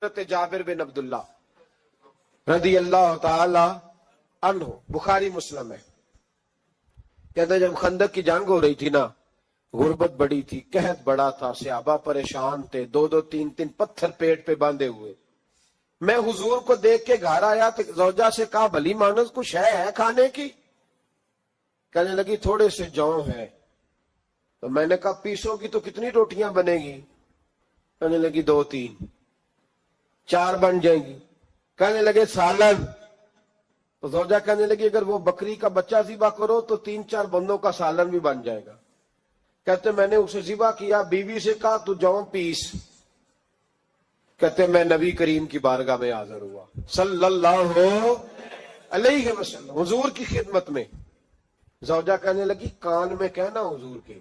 جابر بن عبداللہ رضی اللہ تعالی عنہ، بخاری مسلم ہے، کہتے ہیں جب خندق کی جنگ ہو رہی تھی نا، غربت بڑی تھی، قحط بڑا تھا، صحابہ پریشان تھے، دو دو تین تین پتھر پیٹ پہ باندھے ہوئے۔ میں حضور کو دیکھ کے گھر آیا تو زوجہ سے کہا بھلی مانس کچھ ہے کھانے کی؟ کہنے لگی تھوڑے سے جو ہے۔ تو میں نے کہا پیسوں کی تو کتنی روٹیاں بنے گی؟ کہنے لگی دو تین، چار بن جائیں گی۔ کہنے لگے سالن۔ تو زوجہ کہنے لگی اگر وہ بکری کا بچہ ذبح کرو تو تین چار بندوں کا سالن بھی بن جائے گا۔ کہتے میں نے اسے ذبح کیا، بیوی سے کہا تو جو پیس۔ کہتے میں نبی کریم کی بارگاہ میں حاضر ہوا صلی اللہ علیہ وسلم، حضور کی خدمت میں۔ زوجہ کہنے لگی کان میں کہنا حضور کے،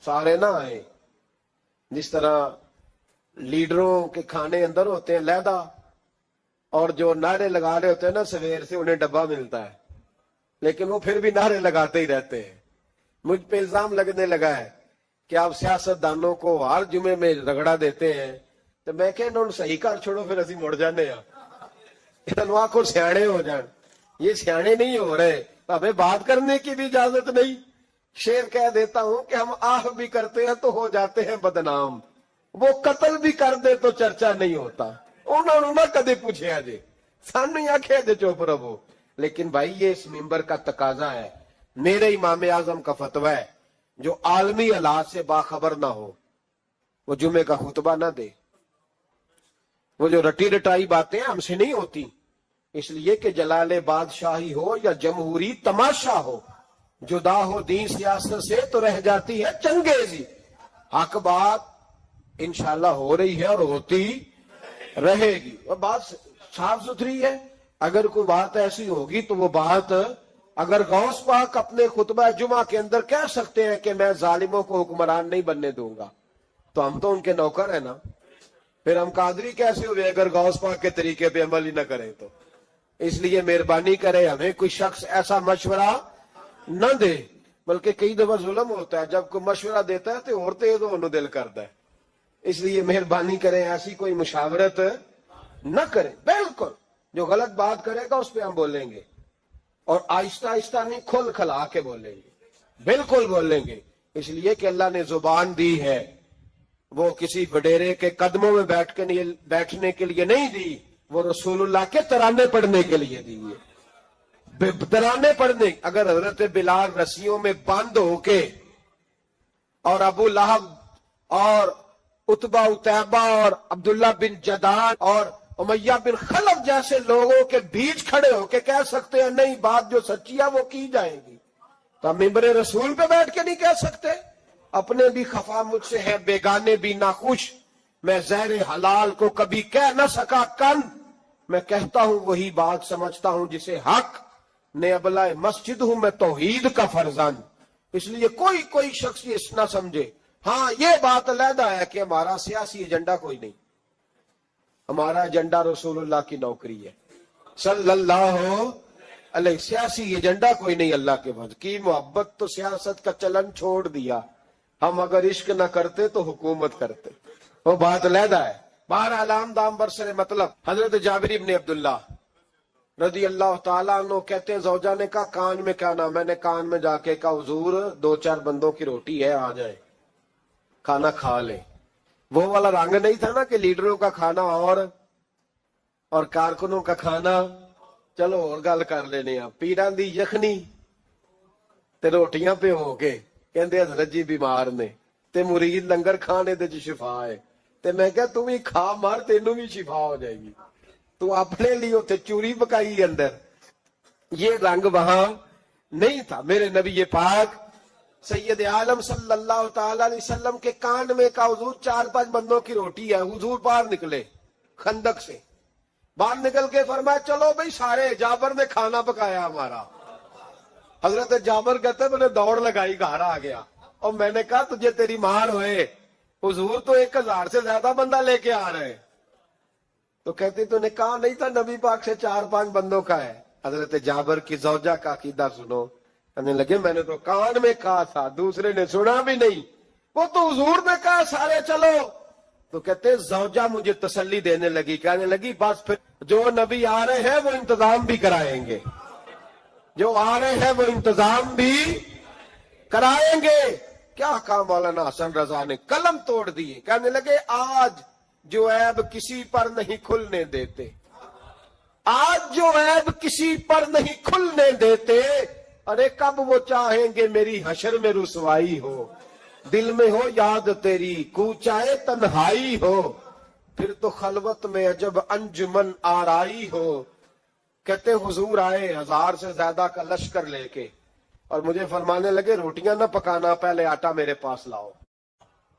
سارے نہ آئے، جس طرح لیڈروں کے کھانے اندر ہوتے ہیں علیحدہ، اور جو نعرے لگا رہے ہوتے ہیں نا سویر سے انہیں ڈبہ ملتا ہے، لیکن وہ پھر بھی نعرے لگاتے ہی رہتے ہیں۔ مجھ پہ الزام لگنے لگا ہے کہ آپ سیاست دانوں کو ہر جمعے میں رگڑا دیتے ہیں، تو میں کہ انہوں نے صحیح کر چھوڑو پھر اسی مڑ جانے ہیں، کو سیانے ہو جان۔ یہ سیانے نہیں ہو رہے، ہمیں بات کرنے کی بھی اجازت نہیں۔ شعر کہہ دیتا ہوں کہ ہم آہ بھی کرتے ہیں تو ہو جاتے ہیں بدنام، وہ قتل بھی کر دے تو چرچا نہیں ہوتا۔ انہوں نے نہ کدے پوچھے جی، سانو ہی آخیا جی چپ رہو۔ لیکن بھائی یہ اس ممبر کا تقاضا ہے، میرے امام اعظم کا فتویٰ ہے، جو عالمی حالات سے باخبر نہ ہو وہ جمعے کا خطبہ نہ دے۔ وہ جو رٹی رٹائی باتیں ہم سے نہیں ہوتی، اس لیے کہ جلال بادشاہی ہو یا جمہوری تماشا ہو، جدا ہو دین سیاست سے تو رہ جاتی ہے چنگیزی۔ حق بات انشاءاللہ ہو رہی ہے اور ہوتی رہے گی، اور بات صاف ستھری ہے۔ اگر کوئی بات ایسی ہوگی تو وہ بات، اگر غوث پاک اپنے خطبہ جمعہ کے اندر کہہ سکتے ہیں کہ میں ظالموں کو حکمران نہیں بننے دوں گا، تو ہم تو ان کے نوکر ہیں نا، پھر ہم قادری کیسے ہوئے اگر غوث پاک کے طریقے پہ عمل ہی نہ کریں تو۔ اس لیے مہربانی کرے ہمیں کوئی شخص ایسا مشورہ نہ دے، بلکہ کئی دفعہ ظلم ہوتا ہے، جب کوئی مشورہ دیتا ہے تو اور تیز ہونے دل کرتا ہے۔ اس لیے مہربانی کریں ایسی کوئی مشاورت نہ کریں۔ بالکل جو غلط بات کرے گا اس پہ ہم بولیں گے، اور آہستہ آہستہ نہیں، کھل کھلا کے بولیں گے، بالکل بولیں گے۔ اس لیے کہ اللہ نے زبان دی ہے، وہ کسی وڈیرے کے قدموں میں بیٹھنے کے لیے نہیں دی، وہ رسول اللہ کے ترانے پڑھنے کے لیے دی ہے۔ ترانے پڑھنے، اگر حضرت بلال رسیوں میں بند ہو کے اور ابو لہب اور عتبہ اتیبہ اور عبداللہ بن جدان اور امیہ بن خلف جیسے لوگوں کے بیچ کھڑے ہو کے کہہ سکتے ہیں نہیں بات جو سچی ہے وہ کی جائے گی، تو ہم ممبر رسول پہ بیٹھ کے نہیں کہہ سکتے؟ اپنے بھی خفا مجھ سے ہے، بیگانے بھی ناخوش، میں زہر حلال کو کبھی کہہ نہ سکا کن، میں کہتا ہوں وہی بات سمجھتا ہوں جسے حق نے ابلہ مسجد ہوں میں توحید کا فرزند۔ اس لیے کوئی شخص یہ نہ سمجھے۔ ہاں یہ بات علیحدہ ہے کہ ہمارا سیاسی ایجنڈا کوئی نہیں، ہمارا ایجنڈا رسول اللہ کی نوکری ہے صلی اللہ علیہ۔ سیاسی ایجنڈا کوئی نہیں، اللہ کے فضل کی محبت تو سیاست کا چلن چھوڑ دیا، ہم اگر عشق نہ کرتے تو حکومت کرتے، وہ بات علیحدہ ہے۔ بہرحال عام دام برسر مطلب، حضرت جابر ابن عبداللہ رضی اللہ تعالیٰ عنہ کہتے ہیں زوجہ نے کہا کان میں کیا نام، میں نے کان میں جا کے کہا حضور دو چار بندوں کی روٹی ہے، آ جائے کھانا کھا لے۔ وہ والا رنگ نہیں تھا نا کہ لیڈروں کا کھانا اور کارکنوں کا کھانا چلو اور گل کر لینے، پیران دی یخنی تے روٹیاں پہ ہو کے کہندے حضرت جی بیمار نے تے مرید لنگر کھانے دے شفا ہے، تے میں کہا تم ہی کھا مار تینوں بھی شفا ہو جائے گی، تو اپنے لیے اتنے چوری پکائی اندر۔ یہ رنگ وہاں نہیں تھا۔ میرے نبی پاک سید عالم صلی اللہ تعالی علیہ وسلم کے کان میں کا حضور چار پانچ بندوں کی روٹی ہے، حضور باہر نکلے خندق سے، باہر نکل کے فرمایا چلو بھئی سارے، جابر نے کھانا پکایا ہمارا۔ حضرت جابر کہتے میں نے دوڑ لگائی، گھر آ گیا، اور میں نے کہا تجھے تیری مار ہوئے، حضور تو 1000 سے زیادہ بندہ لے کے آ رہے۔ تو کہتے تو نے کہا نہیں تھا نبی پاک سے 4-5 بندوں کا ہے۔ حضرت جابر کی زوجہ کا عقیدہ سنو، کہنے لگے میں نے تو کان میں کہا تھا، دوسرے نے سنا بھی نہیں، وہ تو حضور نے کہا سارے چلو، تو کہتے ہیں زوجہ مجھے تسلی دینے لگی، کہنے لگی بس پھر جو نبی آ رہے ہیں وہ انتظام بھی کرائیں گے، جو آ رہے ہیں وہ انتظام بھی کرائیں گے۔ کیا کہا مولانا حسن رضا نے، قلم توڑ دیے، کہنے لگے آج جو عیب کسی پر نہیں کھلنے دیتے، آج جو عیب کسی پر نہیں کھلنے دیتے، ارے کب وہ چاہیں گے میری حشر میں رسوائی ہو، دل میں ہو یاد تیری کوچائے تنہائی ہو، پھر تو خلوت میں عجب انجمن آرائی ہو۔ کہتے حضور آئے 1000 سے زیادہ کا لشکر لے کے، اور مجھے فرمانے لگے روٹیاں نہ پکانا، پہلے آٹا میرے پاس لاؤ،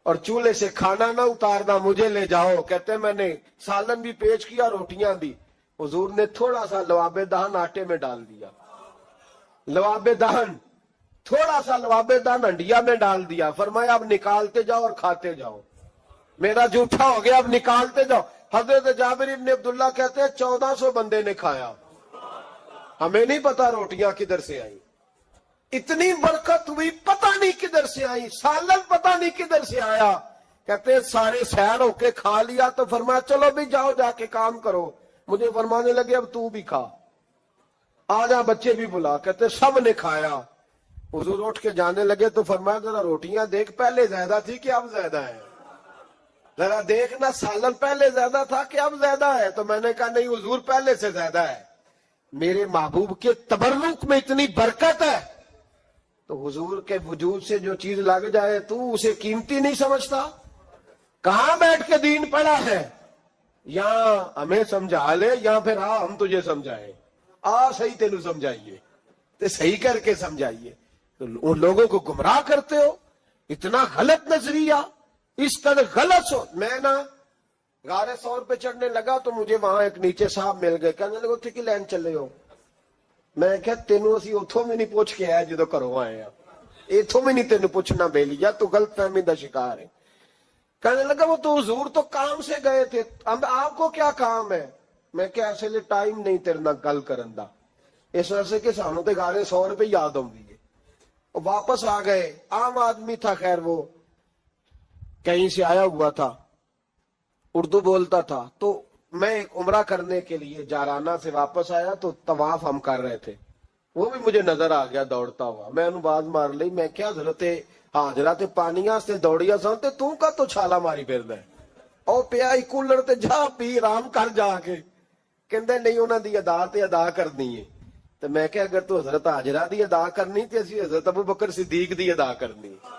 اور چولہے سے کھانا نہ اتارنا، مجھے لے جاؤ۔ کہتے میں نے سالن بھی پیش کیا، روٹیاں بھی۔ حضور نے تھوڑا سا لواب دہن آٹے میں ڈال دیا، لواب دہن، تھوڑا سا لواب دہن ہنڈیا میں ڈال دیا، فرمایا اب نکالتے جاؤ اور کھاتے جاؤ، میرا جھوٹا ہو گیا، اب نکالتے جاؤ۔ حضرت جابر ابن عبداللہ کہتے ہیں 1400 بندے نے کھایا، ہمیں نہیں پتا روٹیاں کدھر سے آئیں، اتنی برکت ہوئی پتہ نہیں کدھر سے آئی، سالن پتہ نہیں کدھر سے آیا۔ کہتے ہیں سارے سیر ہو کے کھا لیا تو فرمایا چلو بھی جاؤ جا کے کام کرو، مجھے فرمانے لگے اب تو بھی کھا، آ جا بچے بھی بلا۔ کہتے سب نے کھایا، حضور اٹھ کے جانے لگے تو فرمایا ذرا روٹیاں دیکھ، پہلے زیادہ تھی کہ اب زیادہ ہے، ذرا دیکھنا سالن پہلے زیادہ تھا کہ اب زیادہ ہے۔ تو میں نے کہا نہیں حضور پہلے سے زیادہ ہے، میرے محبوب کے تبرک میں اتنی برکت ہے۔ تو حضور کے وجود سے جو چیز لگ جائے تو اسے قیمتی نہیں سمجھتا؟ کہاں بیٹھ کے دین پڑھا ہے؟ یا ہمیں سمجھا لے یا پھر ہم تجھے سمجھائیں، صحیح تینوں سمجھائیے تو صحیح کر کے سمجھائیے۔ تو ان لوگوں کو گمراہ کرتے ہو، اتنا غلط نظریہ، اس قدر غلط سو۔ میں نا غار ثور پہ چڑھنے لگا تو مجھے وہاں ایک نیچے صاحب مل گئے، کہنے لگے اتنے کی لین چلے ہو؟ میں کہ تینوں اسی اتھوں میں نہیں پوچھ کے آیا جدو کرو آئے ہیں، اتھوں میں نہیں تینوں پوچھنا بے لیا، تو غلط فہمی دا شکار ہے۔ کہنے لگا وہ تو حضور تو کام سے گئے تھے، اب آپ کو کیا کام ہے؟ میں کہ ایسے لئے ٹائم نہیں تیرے نہ گل کرن دا، اس وجہ سے کہ سانوں تے غار ثور پہ یاد ہوں گی۔ واپس آ گئے، عام آدمی تھا، خیر وہ کہیں سے آیا ہوا تھا، اردو بولتا تھا۔ تو میں ایک عمرہ کرنے کے لیے جارانہ سے واپس آیا تو طواف ہم کر رہے تھے، وہ بھی مجھے نظر آ گیا دوڑتا ہوا، میں انہوں باز مار لی، میں کیا ضرورت ہے حاضرات پانیاں سے دوڑیا سانتے تو کا تو چھالا ماری پھر دے او پیا ہی کولر تے جا پی آرام کر جا کے، کہندے نہیں انہاں دی ادا تے ادا کرنی ہے۔ تو میں کہ اگر تو حضرت حاجرہ دی ادا کرنی تے اسی حضرت ابو بکر صدیق دی ادا کرنی ہے۔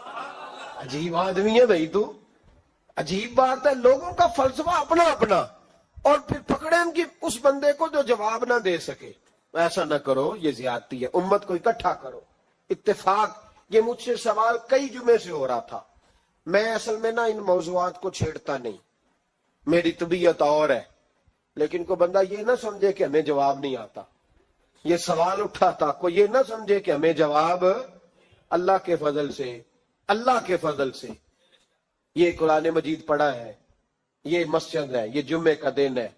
عجیب آدمی ہے بھائی تو، عجیب بات ہے، لوگوں کا فلسفہ اپنا اپنا، اور پھر پکڑے ان کی اس بندے کو جو جواب نہ دے سکے۔ ایسا نہ کرو، یہ زیادتی ہے، امت کو اکٹھا کرو، اتفاق۔ یہ مجھ سے سوال کئی جمعے سے ہو رہا تھا، میں اصل میں نہ ان موضوعات کو چھیڑتا نہیں، میری طبیعت اور ہے، لیکن کوئی بندہ یہ نہ سمجھے کہ ہمیں جواب نہیں آتا، یہ سوال اٹھا تھا، کوئی یہ نہ سمجھے کہ ہمیں جواب اللہ کے فضل سے، اللہ کے فضل سے۔ یہ قرآن مجید پڑھا ہے، یہ مسجد ہے، یہ جمعے کا دن ہے،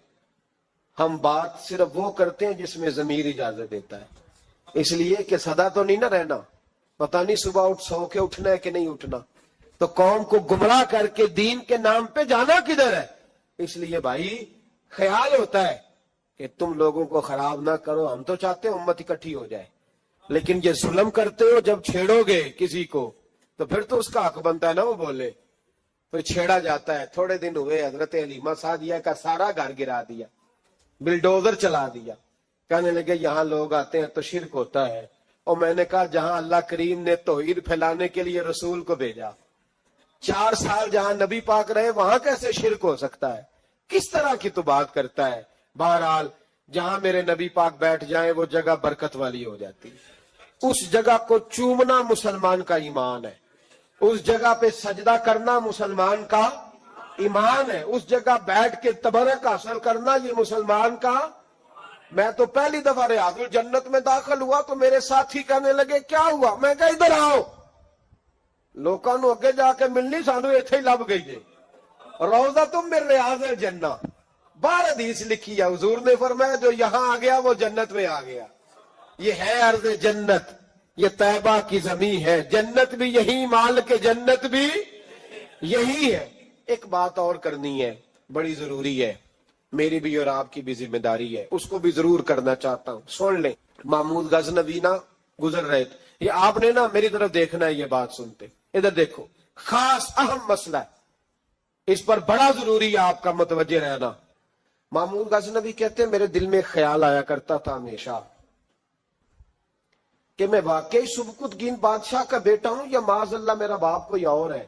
ہم بات صرف وہ کرتے ہیں جس میں ضمیر اجازت دیتا ہے، اس لیے کہ سدا تو نہیں نہ رہنا، پتہ نہیں صبح اٹھ سو کے اٹھنا ہے کہ نہیں اٹھنا، تو قوم کو گمراہ کر کے دین کے نام پہ جانا کدھر ہے؟ اس لیے بھائی خیال ہوتا ہے کہ تم لوگوں کو خراب نہ کرو، ہم تو چاہتے ہیں امت اکٹھی ہو جائے، لیکن یہ ظلم کرتے ہو، جب چھیڑو گے کسی کو تو پھر تو اس کا حق بنتا ہے نا وہ بولے، پھر چھیڑا جاتا ہے۔ تھوڑے دن ہوئے حضرت حلیمہ سعدیہ کا سارا گھر گرا دیا، بلڈوزر چلا دیا، کہنے لگے یہاں لوگ آتے ہیں تو شرک ہوتا ہے، اور میں نے کہا جہاں اللہ کریم نے توحید پھیلانے کے لیے رسول کو بھیجا، 4 سال جہاں نبی پاک رہے وہاں کیسے شرک ہو سکتا ہے؟ کس طرح کی تو بات کرتا ہے؟ بہرحال جہاں میرے نبی پاک بیٹھ جائیں وہ جگہ برکت والی ہو جاتی، اس جگہ کو چومنا مسلمان کا ایمان ہے، اس جگہ پہ سجدہ کرنا مسلمان کا ایمان ہے، اس جگہ بیٹھ کے تبرک حاصل کرنا یہ مسلمان کا۔ میں تو پہلی دفعہ ریاض الجنت میں داخل ہوا تو میرے ساتھی کہنے لگے کیا ہوا؟ میں کہا ادھر آؤ، لوکاں نو اگے جا کے ملنی، سانو ایتھے ہی لب گئی جے، روضہ من ریاض الجنہ، 12 حدیث لکھی ہے، حضور نے فرمایا جو یہاں آ گیا وہ جنت میں آ گیا۔ یہ ہے ارض جنت، یہ طیبہ کی زمین ہے، جنت بھی یہی، مال کے جنت بھی یہی ہے۔ ایک بات اور کرنی ہے، بڑی ضروری ہے، میری بھی اور آپ کی بھی ذمہ داری ہے، اس کو بھی ضرور کرنا چاہتا ہوں، سن لیں۔ محمود غزنوی نا گزر رہے تھے، یہ آپ نے نا میری طرف دیکھنا ہے، یہ بات سنتے ادھر دیکھو، خاص اہم مسئلہ ہے، اس پر بڑا ضروری ہے آپ کا متوجہ رہنا۔ محمود غزنوی کہتے ہیں میرے دل میں ایک خیال آیا کرتا تھا ہمیشہ کہ میں واقعی سبکتگین بادشاہ کا بیٹا ہوں یا معاذ اللہ میرا باپ کوئی اور ہے،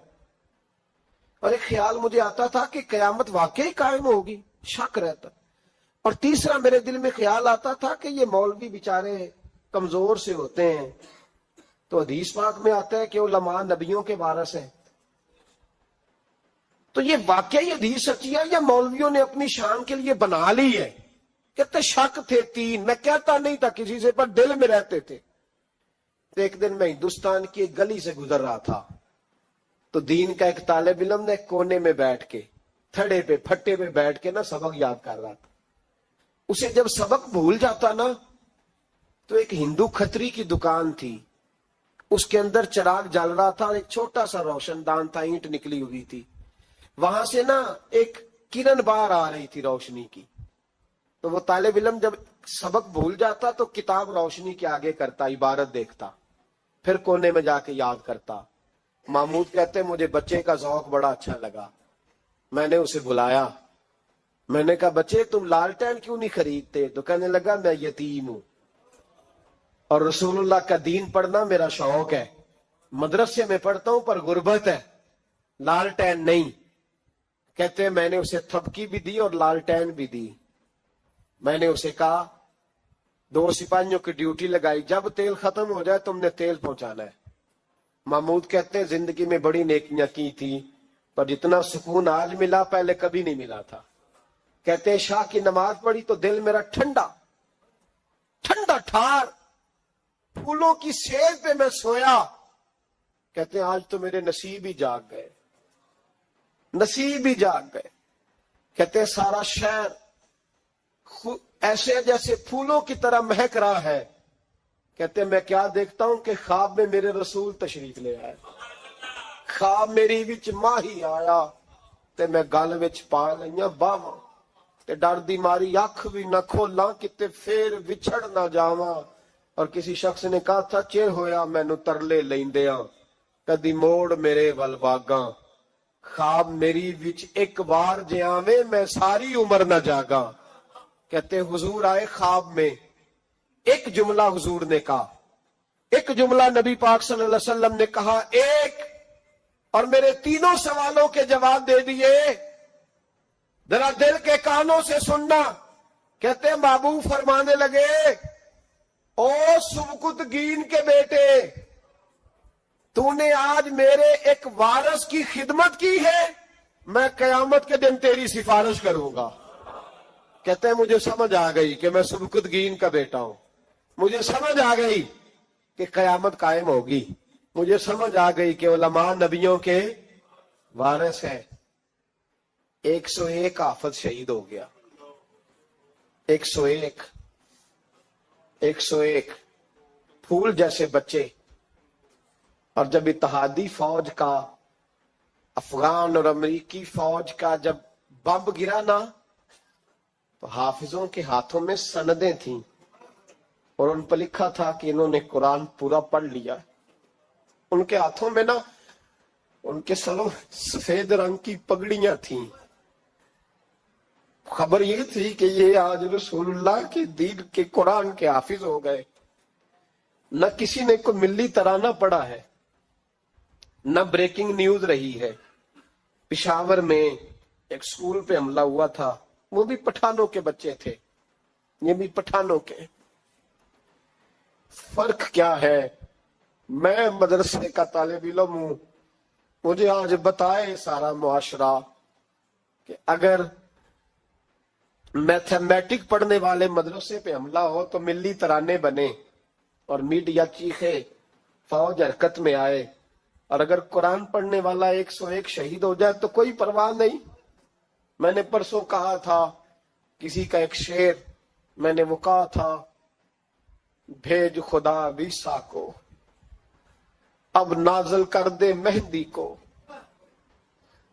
اور ایک خیال مجھے آتا تھا کہ قیامت واقعی قائم ہوگی، شک رہتا، اور تیسرا میرے دل میں خیال آتا تھا کہ یہ مولوی بیچارے کمزور سے ہوتے ہیں، تو حدیث پاک میں آتا ہے کہ علماء نبیوں کے وارث ہیں، تو یہ واقعی حدیث سچی ہے یا مولویوں نے اپنی شان کے لیے بنا لی ہے؟ کہتے شک تھے تین، میں کہتا نہیں تھا کسی سے پر دل میں رہتے تھے۔ تو ایک دن میں ہندوستان کی ایک گلی سے گزر رہا تھا، تو دین کا ایک طالب علم نے کونے میں بیٹھ کے تھڑے پہ پھٹے پہ بیٹھ کے نا سبق یاد کر رہا تھا۔ اسے جب سبق بھول جاتا نا تو ایک ہندو کھتری کی دکان تھی، اس کے اندر چراغ جل رہا تھا، ایک چھوٹا سا روشن دان تھا، اینٹ نکلی ہوئی تھی، وہاں سے نا ایک کرن بار آ رہی تھی روشنی کی۔ تو وہ طالب علم جب سبق بھول جاتا تو کتاب روشنی کے آگے کرتا، عبارت دیکھتا، پھر کونے میں جا کے یاد کرتا۔ محمود کہتے مجھے بچے کا ذوق بڑا اچھا لگا، میں نے اسے بلایا، میں نے کہا بچے تم لالٹین کیوں نہیں خریدتے؟ تو کہنے لگا میں یتیم ہوں اور رسول اللہ کا دین پڑھنا میرا شوق ہے، مدرسے میں پڑھتا ہوں پر غربت ہے، لالٹین نہیں۔ کہتے میں نے اسے تھپکی بھی دی اور لالٹین بھی دی، میں نے اسے کہا 2 سپاہیوں کی ڈیوٹی لگائی، جب تیل ختم ہو جائے تم نے تیل پہنچانا ہے۔ محمود کہتے ہیں زندگی میں بڑی نیکیاں کی تھی پر جتنا سکون آج ملا پہلے کبھی نہیں ملا تھا۔ کہتے ہیں شاہ کی نماز پڑھی تو دل میرا ٹھنڈا ٹھنڈا ٹھار، پھولوں کی سیل پہ میں سویا۔ کہتے ہیں آج تو میرے نصیب ہی جاگ گئے، نصیب ہی جاگ گئے۔ کہتے ہیں سارا شہر ایسے جیسے پھولوں کی طرح مہک رہا ہے۔ کہتے ہیں میں کیا دیکھتا ہوں کہ خواب میں میرے رسول تشریف لے آئے، خواب میری وچ ماہی آیا تے میں گل وچ پا لئیاں باواں تے ڈر دی ماری اکھ بھی نہ کھولاں کتے پھر وچھڑ نہ جاواں۔ اور کسی شخص نے کہا تھا چر ہویا مینوں ترلے لیندیاں کدی موڑ میرے ول واگاں، خواب میری وچ ایک بار جے آویں میں ساری عمر نہ جاگاں۔ کہتے حضور آئے خواب میں، ایک جملہ حضور نے کہا، ایک جملہ نبی پاک صلی اللہ علیہ وسلم نے کہا ایک، اور میرے تینوں سوالوں کے جواب دے دیے، ذرا دل کے کانوں سے سننا۔ کہتے محبوب فرمانے لگے او سبکتگین کے بیٹے، تو نے آج میرے ایک وارث کی خدمت کی ہے، میں قیامت کے دن تیری سفارش کروں گا۔ کہتے ہیں مجھے سمجھ آ گئی کہ میں سبکتگین کا بیٹا ہوں، مجھے سمجھ آ گئی کہ قیامت قائم ہوگی، مجھے سمجھ آ گئی کہ علماء نبیوں کے وارث ہیں۔ 101 حافظ شہید ہو گیا، 101 پھول جیسے بچے۔ اور جب اتحادی فوج کا، افغان اور امریکی فوج کا جب بم گرا نا تو حافظوں کے ہاتھوں میں سندیں تھیں اور ان پر لکھا تھا کہ انہوں نے قرآن پورا پڑھ لیا۔ ان کے ہاتھوں میں نا ان کے سروں سفید رنگ کی پگڑیاں تھیں، خبر یہ تھی کہ یہ آج رسول اللہ کے دین کے قرآن کے حافظ ہو گئے۔ نہ کسی نے کوئی ملی ترانہ پڑھا ہے، نہ بریکنگ نیوز رہی ہے۔ پشاور میں ایک سکول پہ حملہ ہوا تھا، وہ بھی پٹھانوں کے بچے تھے، یہ بھی پٹھانوں کے۔ فرق کیا ہے، میں مدرسے کا طالب علم ہوں، مجھے آج بتائے سارا معاشرہ کہ اگر میتھمیٹک پڑھنے والے مدرسے پہ حملہ ہو تو ملی ترانے بنے اور میڈیا چیخے، فوج حرکت میں آئے، اور اگر قرآن پڑھنے والا 101 شہید ہو جائے تو کوئی پرواہ نہیں۔ میں نے پرسوں کہا تھا کسی کا ایک شعر، میں نے وہ کہا تھا بھیج خدا عیسیٰ کو اب نازل کر دے مہدی کو،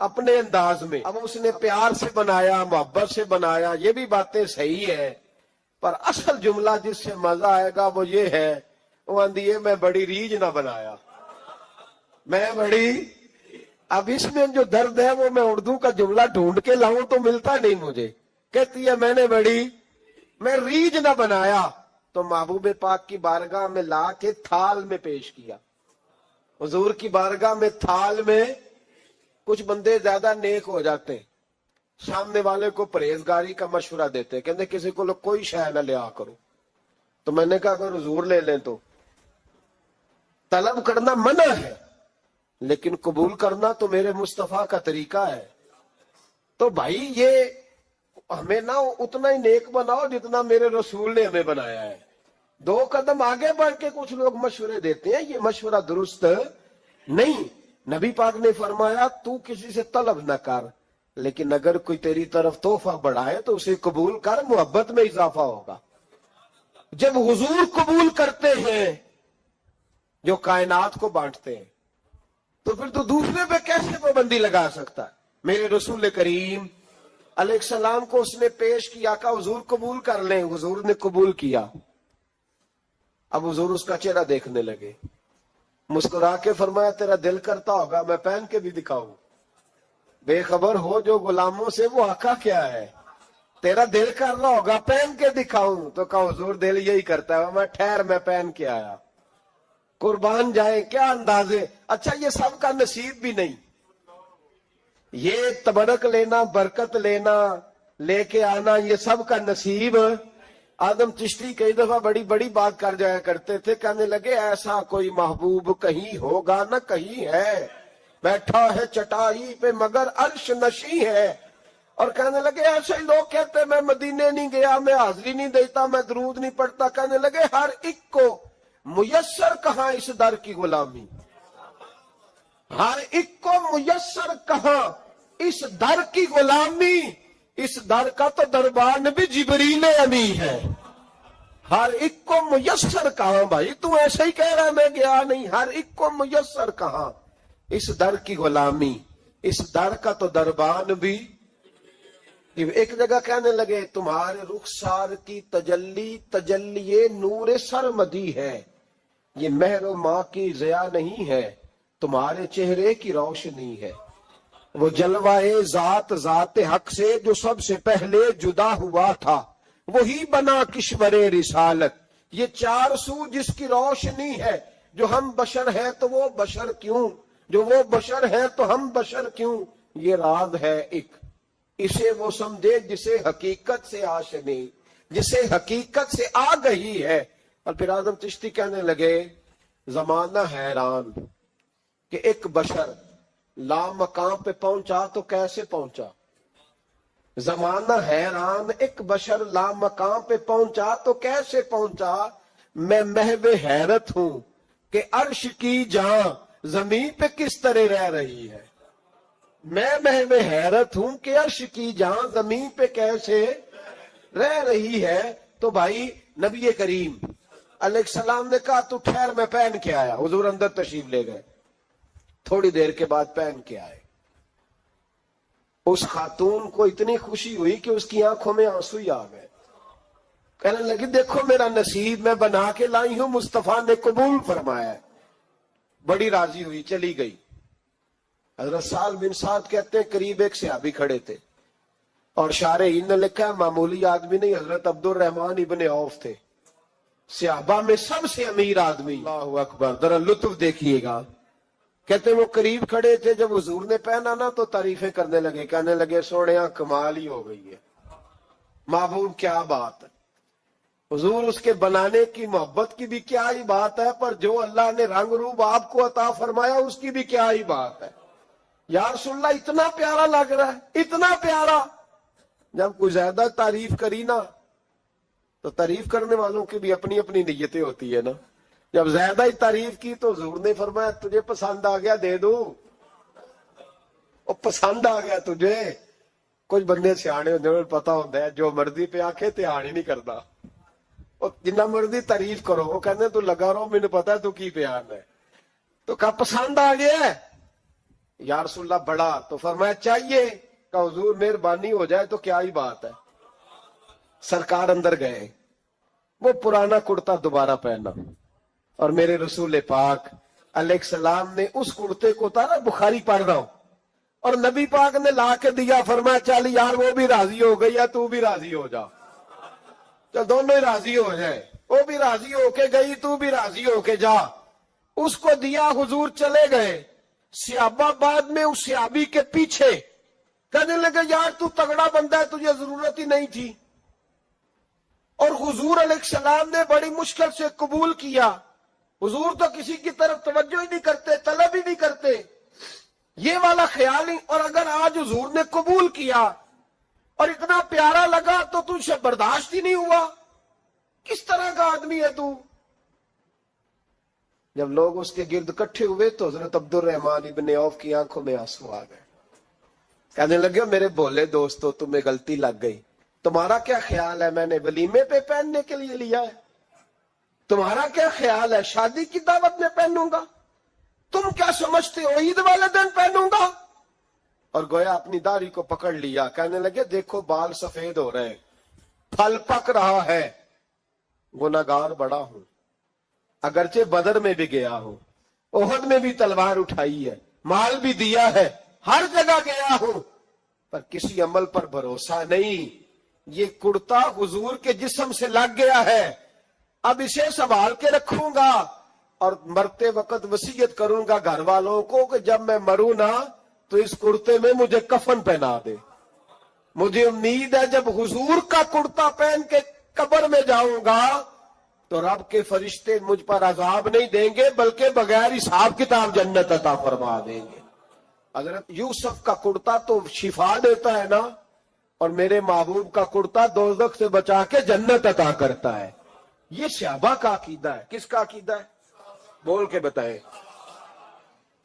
اپنے انداز میں. اب اس نے پیار سے بنایا، محبت سے بنایا، یہ بھی باتیں صحیح ہے، پر اصل جملہ جس سے مزہ آئے گا وہ یہ ہے، وہ آندھی ہے میں بڑی ریج نہ بنایا، میں بڑی. اب اس میں جو درد ہے وہ میں اردو کا جملہ ڈھونڈ کے لاؤں تو ملتا نہیں مجھے. کہتی ہے میں ریج نہ بنایا، تو محبوب پاک کی بارگاہ میں لا کے تھال میں پیش کیا. حضور کی بارگاہ میں تھال میں. کچھ بندے زیادہ نیک ہو جاتے ہیں، سامنے والے کو پرہیزگاری کا مشورہ دیتے، کہتے کسی کو کوئی شے نہ لیا کرو. تو میں نے کہا اگر حضور لے لیں تو طلب کرنا منع ہے، لیکن قبول کرنا تو میرے مصطفیٰ کا طریقہ ہے. تو بھائی یہ ہمیں نہ اتنا ہی نیک بناؤ جتنا میرے رسول نے ہمیں بنایا ہے. 2 قدم آگے بڑھ کے کچھ لوگ مشورے دیتے ہیں، یہ مشورہ درست نہیں. نبی پاک نے فرمایا تو کسی سے طلب نہ کر، لیکن اگر کوئی تیری طرف تحفہ بڑھائے تو اسے قبول کر، محبت میں اضافہ ہوگا. جب حضور قبول کرتے ہیں جو کائنات کو بانٹتے ہیں، تو پھر تو دوسرے پہ کیسے پابندی لگا سکتا ہے؟ میرے رسول کریم علیہ السلام کو اس نے پیش کیا کہ حضور قبول کر لیں. حضور نے قبول کیا. اب حضور اس کا چہرہ دیکھنے لگے، مسکرا کے فرمایا تیرا دل کرتا ہوگا میں پہن کے بھی دکھاؤں. بے خبر ہو جو غلاموں سے وہ آقا کیا ہے. تیرا دل کر رہا ہوگا پہن کے دکھاؤں. تو کہا حضور دل یہی کرتا ہے. میں ٹھہر، میں پہن کے آیا. قربان جائیں کیا اندازے. اچھا یہ سب کا نصیب بھی نہیں. یہ تبرک لینا، برکت لینا، لے کے آنا، یہ سب کا نصیب. آدم چشتی کئی دفعہ بڑی بڑی بات کر جایا کرتے تھے، کہنے لگے ایسا کوئی محبوب کہیں ہوگا نہ کہیں ہے، بیٹھا ہے چٹائی پہ مگر عرش نشیں ہے. اور کہنے لگے ایسے ہی لوگ کہتے میں مدینے نہیں گیا، میں حاضری نہیں دیتا، میں درود نہیں پڑھتا. کہنے لگے ہر ایک کو میسر کہاں اس در کی غلامی، ہر ایک کو میسر کہاں اس در کی غلامی. اس در کا تو دربان بھی جبریل امی ہے. ہر ایک کو میسر کہاں. بھائی تو ایسے ہی کہہ رہا میں گیا نہیں. ہر ایک کو میسر کہاں اس در کی غلامی. اس در کا تو دربان بھی. ایک جگہ کہنے لگے تمہارے رخسار کی تجلی تجلی نور سرمدی ہے، یہ مہر و ماں کی ضیا نہیں ہے، تمہارے چہرے کی روشنی ہے. وہ جلوائے ذات ذات حق سے جو سب سے پہلے جدا ہوا تھا، وہی بنا کشور رسالت. یہ 4 سو جس کی روشنی ہے. جو ہم بشر ہیں تو وہ بشر کیوں، جو وہ بشر ہیں تو ہم بشر کیوں. یہ راز ہے ایک، اسے وہ سمجھے جسے حقیقت سے آشنی، جسے حقیقت سے آ گئی ہے. اور پھر آدم چشتی کہنے لگے زمانہ حیران کہ ایک بشر لا مقام پہ پہنچا تو کیسے پہنچا. زمانہ حیران ایک بشر لا مقام پہ پہنچا تو کیسے پہنچا. میں محو حیرت ہوں کہ عرش کی جہاں زمین پہ کس طرح رہ رہی ہے. میں محو حیرت ہوں کہ عرش کی جہاں زمین پہ کیسے رہ رہی ہے. تو بھائی نبی کریم علیہ السلام نے کہا تو ٹھہر میں پہن کے آیا. حضور اندر تشریف لے گئے، تھوڑی دیر کے بعد پہن کے آئے. اس خاتون کو اتنی خوشی ہوئی کہ اس کی آنکھوں میں آنسو ہی آ گئے. کہنے لگی دیکھو میرا نصیب میں بنا کے لائی ہوں، مصطفیٰ نے قبول فرمایا ہے. بڑی راضی ہوئی، چلی گئی. حضرت سہل بن سعد کہتے ہیں قریب ایک صحابی کھڑے تھے، اور شارحین نے لکھا ہے معمولی آدمی نہیں، حضرت عبد الرحمن ابن عوف تھے، صحابہ میں سب سے امیر آدمی. اللہ اکبر، ذرا لطف دیکھیے گا. کہتے وہ قریب کھڑے تھے، جب حضور نے پہنا نا تو تعریفیں کرنے لگے، کہنے لگے سوڑیاں کمال ہی ہو گئی ہے، محبوب کیا بات ہے. حضور اس کے بنانے کی محبت کی بھی کیا ہی بات ہے، پر جو اللہ نے رنگ روپ آپ کو عطا فرمایا اس کی بھی کیا ہی بات ہے. یا رسول اللہ اتنا پیارا لگ رہا ہے، اتنا پیارا. جب کوئی زیادہ تعریف کری نا تو تعریف کرنے والوں کی بھی اپنی اپنی نیتیں ہوتی ہے نا. جب زیادہ ہی تعریف کی تو حضور نے فرمایا تجھے پسند آ گیا دے دوں. وہ پسند آ گیا تجھے. کچھ بندے سیانے ہوتے پتا ہوتا ہے جو مرضی پہ آکھے دھیان ہی نہیں کرتا، جنہ مرضی تعریف کرو وہ کہنے تو لگا رہو مجھے پتا ہے تو کی پیار ہے. تو کہا پسند آ گیا ہے. یا رسول اللہ بڑا، تو فرمایا چاہیے کہ حضور مہربانی ہو جائے تو کیا ہی بات ہے. سرکار اندر گئے، وہ پرانا کرتا دوبارہ پہنا، اور میرے رسول پاک علیہ السلام نے اس کرتے کو اتارا. بخاری پڑھ رہا ہوں، اور نبی پاک نے لا کے دیا. فرمایا چل یار وہ بھی راضی ہو گئی ہے، تو بھی راضی ہو جا. چل دونوں ہی راضی ہو جائے، وہ بھی راضی ہو کے گئی، تو بھی راضی ہو کے جا. اس کو دیا، حضور چلے گئے. صحابہ بعد میں اس صحابی کے پیچھے کہنے لگے یار تو تگڑا بندہ ہے، تجھے ضرورت ہی نہیں تھی. اور حضور علیہ السلام نے بڑی مشکل سے قبول کیا. حضور تو کسی کی طرف توجہ ہی نہیں کرتے، طلب ہی نہیں کرتے، یہ والا خیال ہی. اور اگر آج حضور نے قبول کیا اور اتنا پیارا لگا تو تجھ سے برداشت ہی نہیں ہوا. کس طرح کا آدمی ہے تو؟ جب لوگ اس کے گرد اکٹھے ہوئے تو حضرت عبد الرحمن ابن عوف کی آنکھوں میں آنسو آ گئے. کہنے لگے میرے بھولے دوستو، تمہیں غلطی لگ گئی. تمہارا کیا خیال ہے میں نے ولیمے پہ پہننے کے لیے لیا ہے؟ تمہارا کیا خیال ہے شادی کی دعوت میں پہنوں گا؟ تم کیا سمجھتے ہو عید والے دن پہنوں گا؟ اور گویا اپنی داڑھی کو پکڑ لیا. کہنے لگے دیکھو بال سفید ہو رہے ہیں، پھل پک رہا ہے. گناہگار بڑا ہوں، اگرچہ بدر میں بھی گیا ہوں، احد میں بھی تلوار اٹھائی ہے، مال بھی دیا ہے، ہر جگہ گیا ہوں، پر کسی عمل پر بھروسہ نہیں. یہ کرتا حضور کے جسم سے لگ گیا ہے، اب اسے سنبھال کے رکھوں گا، اور مرتے وقت وصیت کروں گا گھر والوں کو کہ جب میں مروں نا تو اس کرتے میں مجھے کفن پہنا دے. مجھے امید ہے جب حضور کا کرتا پہن کے قبر میں جاؤں گا تو رب کے فرشتے مجھ پر عذاب نہیں دیں گے، بلکہ بغیر حساب کتاب جنت عطا فرما دیں گے. حضرت یوسف کا کرتا تو شفا دیتا ہے نا، اور میرے محبوب کا کرتا دوزخ سے بچا کے جنت عطا کرتا ہے. یہ صحابہ کا عقیدہ ہے. کس کا عقیدہ ہے؟ بول کے بتائیں.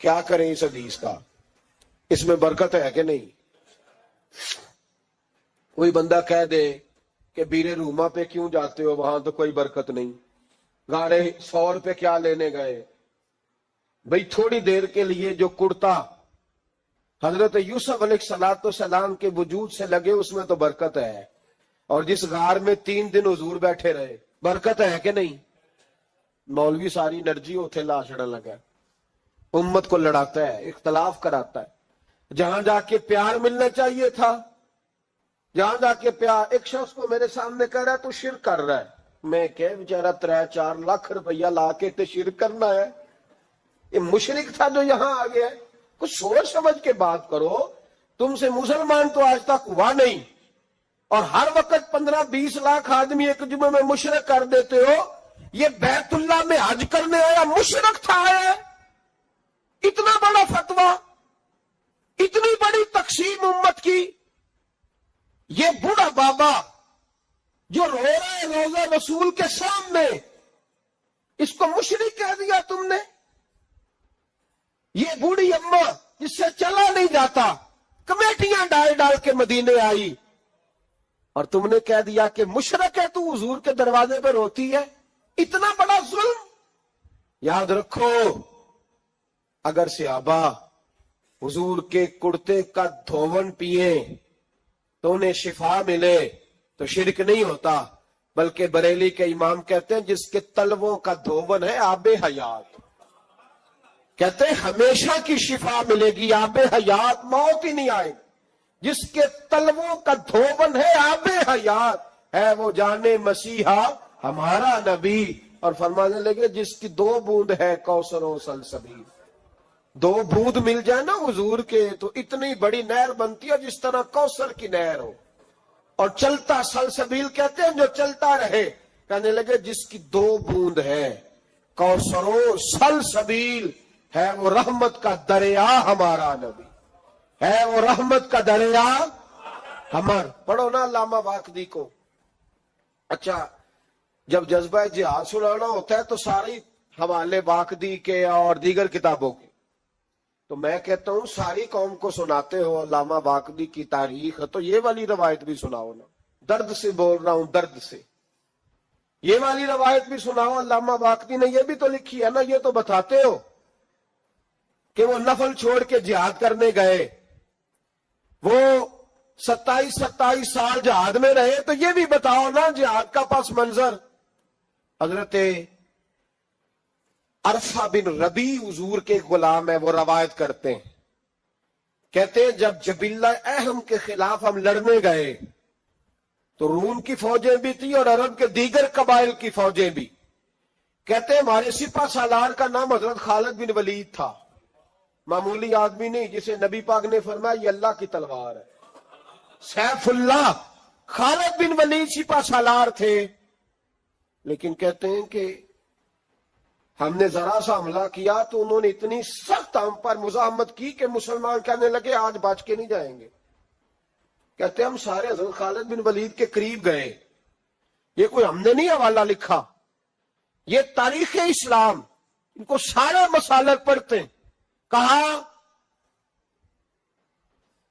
کیا کریں اس حدیث کا؟ اس میں برکت ہے کہ نہیں؟ کوئی بندہ کہہ دے کہ بیرے روما پہ کیوں جاتے ہو، وہاں تو کوئی برکت نہیں. گاڑے 100 روپے کیا لینے گئے؟ بھئی تھوڑی دیر کے لیے جو کرتا حضرت یوسف علیہ السلام کے وجود سے لگے اس میں تو برکت ہے. اور جس غار میں 3 دن حضور بیٹھے رہے، برکت ہے کہ نہیں؟ مولوی ساری انرجی اتنے لا چھڑن لگا، امت کو لڑاتا ہے، اختلاف کراتا ہے. جہاں جا کے پیار ملنا چاہیے تھا، جہاں جا کے پیار. ایک شخص کو میرے سامنے کہہ رہا ہے تو شرک کر رہا ہے. میں کہ بیچارہ 3-4 لاکھ روپیہ لا کے تے شرک کرنا ہے؟ یہ مشرک تھا جو یہاں آ گیا ہے. کچھ سوچ سمجھ کے بات کرو. تم سے مسلمان تو آج تک ہوا نہیں، اور ہر وقت 15-20 لاکھ آدمی ایک جمعے میں مشرک کر دیتے ہو. یہ بیت اللہ میں حج کرنے آیا مشرک تھا ہے؟ اتنا بڑا فتویٰ، اتنی بڑی تقسیم امت کی. یہ بوڑھا بابا جو رو رہا ہے روزہ رسول کے سامنے، اس کو مشرک کہہ دیا تم نے. یہ بوڑھی اماں جس سے چلا نہیں جاتا، کمیٹیاں ڈال ڈال کے مدینے آئی، اور تم نے کہہ دیا کہ مشرک ہے، تو حضور کے دروازے پہ روتی ہے. اتنا بڑا ظلم. یاد رکھو، اگر صحابہ حضور کے کرتے کا دھون پیے تو انہیں شفا ملے تو شرک نہیں ہوتا، بلکہ بریلی کے امام کہتے ہیں جس کے تلووں کا دھون ہے آب حیات، کہتے ہیں ہمیشہ کی شفا ملے گی، آب حیات، موت ہی نہیں آئے. جس کے تلووں کا دھون ہے آب حیات ہے وہ جانے مسیحا ہمارا نبی. اور فرمانے لگے جس کی 2 بوند ہے کوثر و سلسبیل. 2 بوند مل جائے نا حضور کے تو اتنی بڑی نہر بنتی ہے جس طرح کوثر کی نہر ہو. اور چلتا سلسبیل کہتے ہیں جو چلتا رہے. کہنے لگے جس کی 2 بوند ہے کوثر و سلسبیل ہے وہ رحمت کا دریا ہمارا نبی، ہے وہ رحمت کا دریا ہمارا. پڑھو نا علامہ واقدی کو. اچھا، جب جذبہ جہاد سنانا ہوتا ہے تو ساری حوالے واقدی کے اور دیگر کتابوں کے. تو میں کہتا ہوں ساری قوم کو سناتے ہو علامہ واقدی کی تاریخ، تو یہ والی روایت بھی سناؤ نا. درد سے بول رہا ہوں، درد سے. یہ والی روایت بھی سناؤ، علامہ واقدی نے یہ بھی تو لکھی ہے نا. یہ تو بتاتے ہو کہ وہ نفل چھوڑ کے جہاد کرنے گئے، وہ 27 سال جہاد میں رہے، تو یہ بھی بتاؤ نا جہاد کا پس منظر۔ حضرت عرفہ بن ربی حضور کے غلام ہے، وہ روایت کرتے ہیں، کہتے ہیں جب جبلہ اہم کے خلاف ہم لڑنے گئے تو روم کی فوجیں بھی تھی اور عرب کے دیگر قبائل کی فوجیں بھی۔ کہتے ہیں ہمارے سپہ سالار کا نام حضرت خالد بن ولید تھا، معمولی آدمی نہیں، جسے نبی پاک نے فرمایا یہ اللہ کی تلوار ہے، سیف اللہ۔ خالد بن ولید سپہ سالار تھے، لیکن کہتے ہیں کہ ہم نے ذرا سا حملہ کیا تو انہوں نے اتنی سخت ہم پر مزاحمت کی کہ مسلمان کہنے لگے آج بچ کے نہیں جائیں گے۔ کہتے ہیں ہم سارے حضرت خالد بن ولید کے قریب گئے، یہ کوئی ہم نے نہیں حوالہ لکھا، یہ تاریخ اسلام، ان کو سارے مسالک پڑھتے ہیں۔ کہا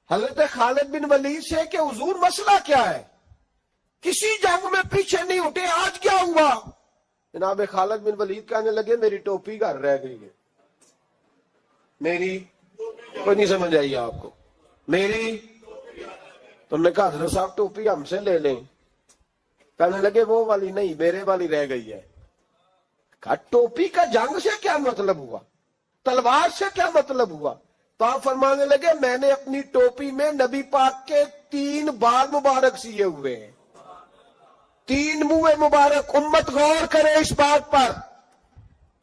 حضرت خالد بن ولید سے کہ حضور مسئلہ کیا ہے، کسی جنگ میں پیچھے نہیں ہٹے، آج کیا ہوا؟ جناب خالد بن ولید کہنے لگے میری ٹوپی گھر رہ گئی ہے، میری کوئی نہیں سمجھ آئی آپ کو، میری۔ تم نے کہا حضرت صاحب ٹوپی ہم سے لے لیں، کہنے لگے وہ والی نہیں، میرے والی رہ گئی ہے۔ کہا ٹوپی کا جنگ سے کیا مطلب ہوا، تلوار سے کیا مطلب ہوا؟ تو آپ فرمانے لگے میں نے اپنی ٹوپی میں نبی پاک کے 3 بال مبارک سیے ہوئے ہیں، 3 منہ مبارک، امت غور کرے اس بات پر،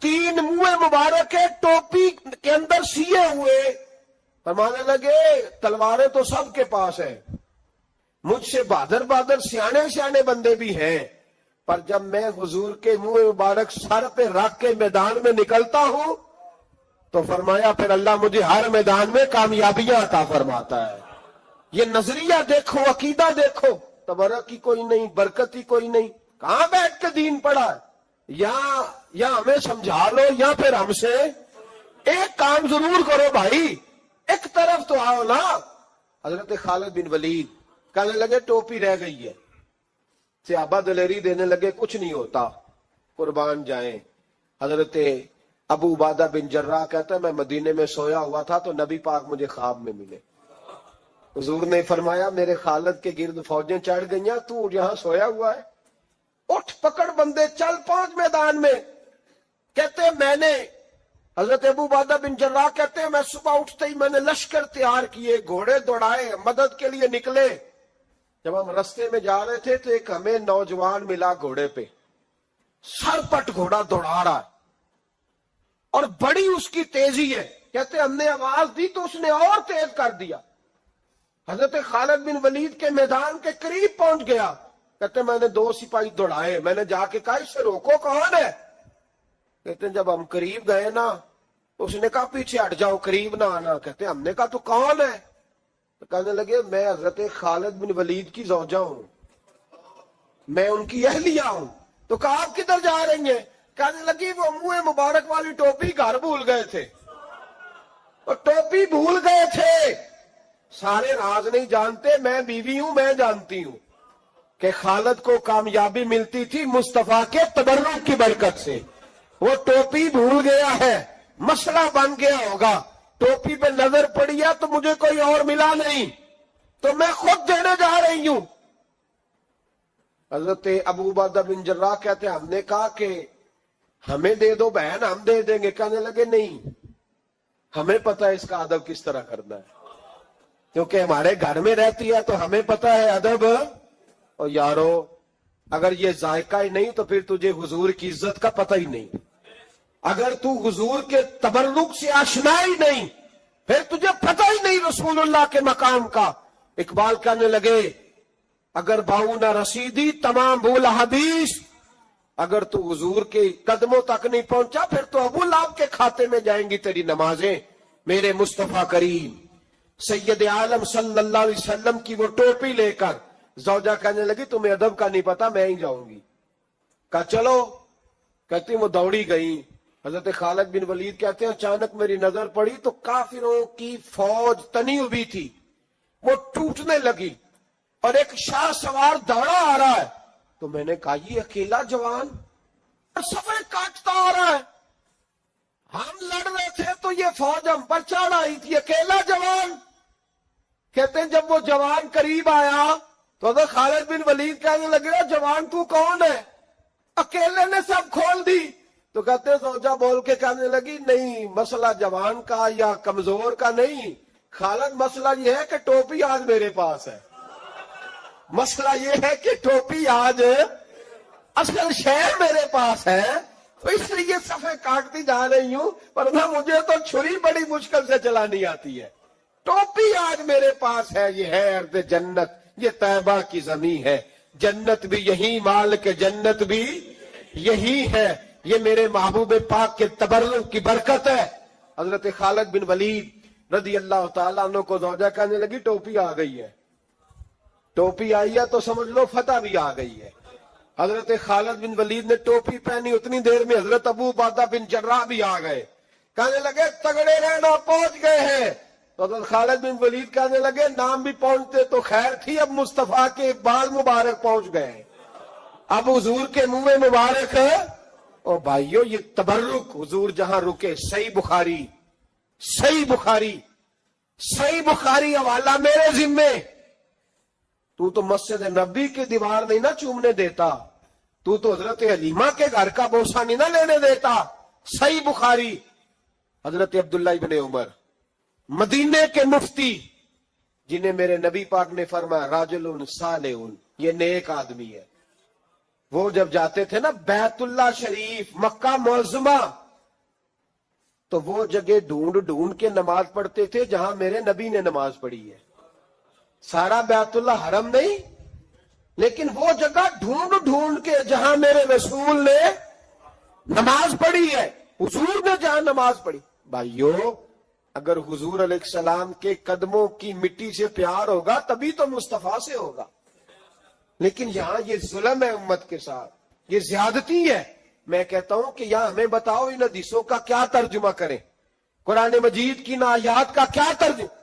3 منہ مبارک ہے ٹوپی کے اندر سیے ہوئے۔ فرمانے لگے تلواریں تو سب کے پاس ہیں، مجھ سے بہادر سیانے بندے بھی ہیں، پر جب میں حضور کے منہ مبارک سر پہ رکھ کے میدان میں نکلتا ہوں تو فرمایا پھر اللہ مجھے ہر میدان میں کامیابیاں عطا فرماتا ہے۔ یہ نظریہ دیکھو، عقیدہ دیکھو، تبرک کی کوئی نہیں، برکت ہی کوئی نہیں، کہاں بیٹھ کے دین پڑھا ہے؟ یا ہمیں سمجھا لو یا پھر ہم سے ایک کام ضرور کرو بھائی، ایک طرف تو آؤ نا۔ حضرت خالد بن ولید کہنے لگے ٹوپی رہ گئی ہے، صحابہ دلیری دینے لگے کچھ نہیں ہوتا، قربان جائیں۔ حضرت ابو عبادہ بن جراح کہتا ہے میں مدینے میں سویا ہوا تھا تو نبی پاک مجھے خواب میں ملے، حضور نے فرمایا میرے خالد کے گرد فوجیں چڑھ گئیں، تو یہاں سویا ہوا ہے، اٹھ پکڑ بندے چل پہنچ میدان میں۔ کہتے ہیں میں نے، حضرت ابو عبادہ بن جراح کہتے ہیں میں صبح اٹھتے ہی میں نے لشکر تیار کیے، گھوڑے دوڑائے، مدد کے لیے نکلے۔ جب ہم رستے میں جا رہے تھے تو ایک ہمیں نوجوان ملا گھوڑے پہ، سر پٹ گھوڑا دوڑا رہا ہے اور بڑی اس کی تیزی ہے۔ کہتے ہم نے آواز دی تو اس نے اور تیز کر دیا، حضرت خالد بن ولید کے میدان کے قریب پہنچ گیا۔ کہتے میں نے 2 سپاہی دوڑائے، میں نے جا کے کہا اس سے روکو کون ہے؟ کہتے ہیں جب ہم قریب گئے نا تو اس نے کہا پیچھے ہٹ جاؤ، قریب نہ آنا۔ کہتے ہم نے کہا تو کون ہے؟ تو کہنے لگے میں حضرت خالد بن ولید کی زوجہ ہوں، میں ان کی اہلیہ ہوں۔ تو کہا آپ کدھر جا رہی ہیں؟ کہنے لگی وہ منہ مبارک والی ٹوپی گھر بھول گئے تھے، اور ٹوپی بھول گئے تھے۔ سارے راز نہیں جانتے، میں بیوی ہوں، میں جانتی ہوں کہ خالد کو کامیابی ملتی تھی مصطفیٰ کے تبرک کی برکت سے۔ وہ ٹوپی بھول گیا ہے، مسئلہ بن گیا ہوگا، ٹوپی پہ نظر پڑی ہے تو مجھے کوئی اور ملا نہیں تو میں خود دینے جا رہی ہوں۔ حضرت ابو عبادہ بن جراح کہتے ہیں ہم نے کہا کہ ہمیں دے دو بہن، ہم دے دیں گے۔ کہنے لگے نہیں، ہمیں پتہ ہے اس کا ادب کس طرح کرنا ہے، کیونکہ ہمارے گھر میں رہتی ہے تو ہمیں پتہ ہے ادب۔ اور یارو اگر یہ ذائقہ ہی نہیں تو پھر تجھے حضور کی عزت کا پتہ ہی نہیں، اگر تو حضور کے تبرک سے آشنا ہی نہیں پھر تجھے پتہ ہی نہیں رسول اللہ کے مقام کا۔ اقبال کہنے لگے اگر باؤ نہ رسیدی تمام بول حدیث، اگر تو حضور کے قدموں تک نہیں پہنچا پھر تو ابو لہب کے کھاتے میں جائیں گی تیری نمازیں۔ میرے مصطفیٰ کریم سید عالم صلی اللہ علیہ وسلم کی وہ ٹوپی لے کر زوجہ کہنے لگی تمہیں ادب کا نہیں پتا، میں ہی جاؤں گی۔ کہا چلو، کہتی وہ دوڑی گئی۔ حضرت خالد بن ولید کہتے ہیں اچانک میری نظر پڑی تو کافروں کی فوج تنی ہوئی تھی، وہ ٹوٹنے لگی اور ایک شاہ سوار دوڑا آ رہا ہے۔ تو میں نے کہا یہ اکیلا جوان اور سفید کاٹتا آ رہا ہے، ہم لڑ رہے تھے تو یہ فوج ہم پر چڑھ آئی تھی، اکیلا جوان. کہتے ہیں جب وہ جوان قریب آیا تو حضرت خالد بن ولید کہنے لگے جوان تو کون ہے؟ اکیلے نے سب کھول دی. تو کہتے ہیں زوجہ بول کے کہنے لگی نہیں، مسئلہ جوان کا یا کمزور کا نہیں، خالد مسئلہ یہ ہے کہ ٹوپی آج میرے پاس ہے. مسئلہ یہ ہے کہ ٹوپی آج اصل شہر میرے پاس ہے، تو اس لیے صفحے کاٹتی جا رہی ہوں، ورنہ مجھے تو چھری بڑی مشکل سے چلانی آتی ہے. ٹوپی آج میرے پاس ہے. یہ ہے ارض جنت، یہ طیبہ کی زمین ہے. جنت بھی یہی، مال کے جنت بھی یہی ہے. یہ میرے محبوب پاک کے تبرک کی برکت ہے. حضرت خالد بن ولید رضی اللہ تعالیٰ عنہ کو زوجہ کہنے لگی ٹوپی آ گئی ہے. ٹوپی آئی ہے تو سمجھ لو فتح بھی آ گئی ہے. حضرت خالد بن ولید نے ٹوپی پہنی، اتنی دیر میں حضرت ابو عبیدہ بن جراح بھی آ گئے. کہنے لگے تگڑے رہنا، پہنچ گئے ہیں. تو حضرت خالد بن ولید کہنے لگے نام بھی پہنچتے تو خیر تھی، اب مصطفیٰ کے بال مبارک پہنچ گئے، اب حضور کے منہ مبارک ہے. او بھائیو، یہ تبرک حضور جہاں رکے. صحیح بخاری، صحیح بخاری، صحیح بخاری حوالہ میرے ذمے. تو مسجد نبی کی دیوار نہیں نہ چومنے دیتا، تو حضرت حلیمہ کے گھر کا بوسہ نہیں نہ لینے دیتا. صحیح بخاری. حضرت عبداللہ ابن عمر مدینے کے مفتی، جنہیں میرے نبی پاک نے فرمایا راجل صالح، یہ نیک آدمی ہے. وہ جب جاتے تھے نا بیت اللہ شریف، مکہ معظمہ، تو وہ جگہ ڈھونڈ ڈھونڈ کے نماز پڑھتے تھے جہاں میرے نبی نے نماز پڑھی ہے. سارا بیت اللہ حرم نہیں، لیکن وہ جگہ ڈھونڈ ڈھونڈ کے جہاں میرے رسول نے نماز پڑھی ہے، حضور نے جہاں نماز پڑھی. بھائیو، اگر حضور علیہ السلام کے قدموں کی مٹی سے پیار ہوگا تبھی تو مصطفیٰ سے ہوگا. لیکن یہاں یہ ظلم ہے امت کے ساتھ، یہ زیادتی ہے. میں کہتا ہوں کہ یہاں ہمیں بتاؤ ان حدیثوں کا کیا ترجمہ کریں، قرآن مجید کی آیات کا کیا ترجمہ.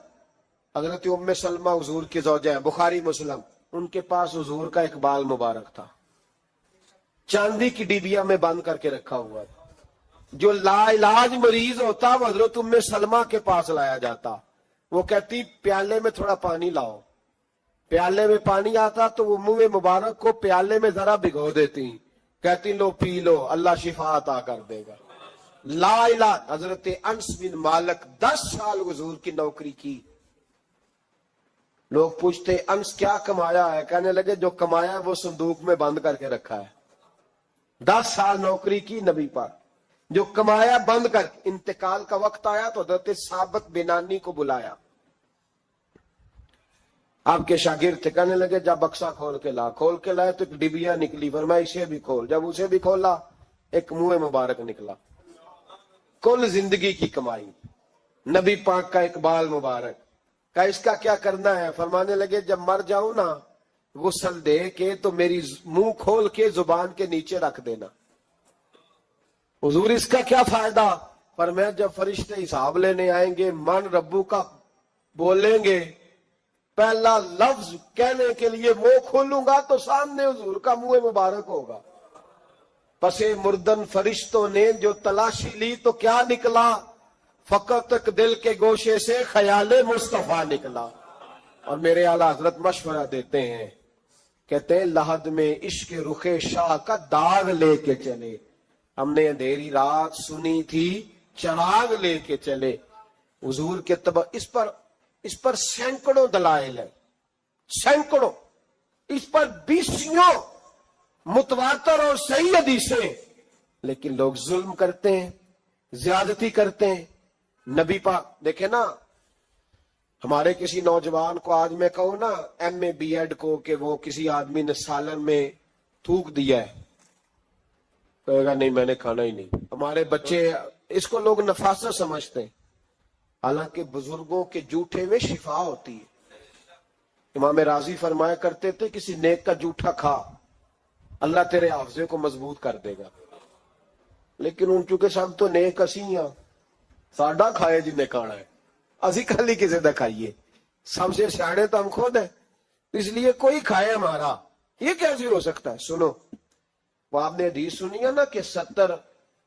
حضرت ام سلمہ حضور کی زوجہ ہے، بخاری مسلم. ان کے پاس حضور کا ایک بال مبارک تھا، چاندی کی ڈبیا میں بند کر کے رکھا ہوا تھا. جو لا علاج مریض ہوتا وہ حضرت ام سلمہ کے پاس لایا جاتا. وہ کہتی پیالے میں تھوڑا پانی لاؤ. پیالے میں پانی آتا تو وہ منہ مبارک کو پیالے میں ذرا بھگو دیتی، کہتی لو پی لو، اللہ شفا عطا کر دے گا. لا علاج. حضرت انس بن مالک 10 سال حضور کی نوکری کی. لوگ پوچھتے انس کیا کمایا ہے؟ کہنے لگے جو کمایا ہے وہ صندوق میں بند کر کے رکھا ہے. 10 سال نوکری کی نبی پاک، جو کمایا بند کر. انتقال کا وقت آیا تو حضرت ثابت بنانی کو بلایا. آپ کے شاگرد تھے، کہنے لگے جب بکسا کھول کے لا. کھول کے لائے تو ایک ڈبیا نکلی، فرمایا اسے بھی کھول. جب اسے بھی کھولا ایک منہ مبارک نکلا. کل زندگی کی کمائی، نبی پاک کا اقبال مبارک. کہا اس کا کیا کرنا ہے؟ فرمانے لگے جب مر جاؤں نا غسل دے کے تو میری منہ کھول کے زبان کے نیچے رکھ دینا. حضور اس کا کیا فائدہ؟ فرمایا جب فرشتے حساب لینے آئیں گے من ربو کا بولیں گے، پہلا لفظ کہنے کے لیے منہ کھولوں گا تو سامنے حضور کا منہ مبارک ہوگا. پسے مردن فرشتوں نے جو تلاشی لی تو کیا نکلا؟ فقط تک دل کے گوشے سے خیال مصطفیٰ نکلا. اور میرے اعلیٰ حضرت مشورہ دیتے ہیں، کہتے ہیں لحد میں عشق رخ شاہ کا داغ لے کے چلے. ہم نے اندھیری رات سنی تھی چراغ لے کے چلے. حضور کے اس پر سینکڑوں دلائل ہیں، سینکڑوں. اس پر 20 متواتر اور صحیح حدیثیں. لیکن لوگ ظلم کرتے ہیں، زیادتی کرتے ہیں. نبی پاک دیکھیں نا، ہمارے کسی نوجوان کو آج میں کہوں نا MA B.Ed کو کہ وہ کسی آدمی نے سالن میں تھوک دیا ہے، کہے گا نہیں میں نے کھانا ہی نہیں. ہمارے بچے اس کو لوگ نفاست سمجھتے ہیں، حالانکہ بزرگوں کے جھوٹے میں شفا ہوتی ہے. امام راضی فرمایا کرتے تھے کسی نیک کا جھوٹا کھا، اللہ تیرے حافظے کو مضبوط کر دے گا. لیکن ان چونکہ سب تو نیک اسی ہیں، ساڈا کھائے جن نے کھانا ہے، اسی کھلی کسی نہ کھائیے. سب سے سیاڑے تو ہم خود ہیں، اس لیے کوئی کھائے ہمارا. یہ کیسے ہو سکتا ہے؟ سنو، وہ آپ نے حدیث سنی ہے نا کہ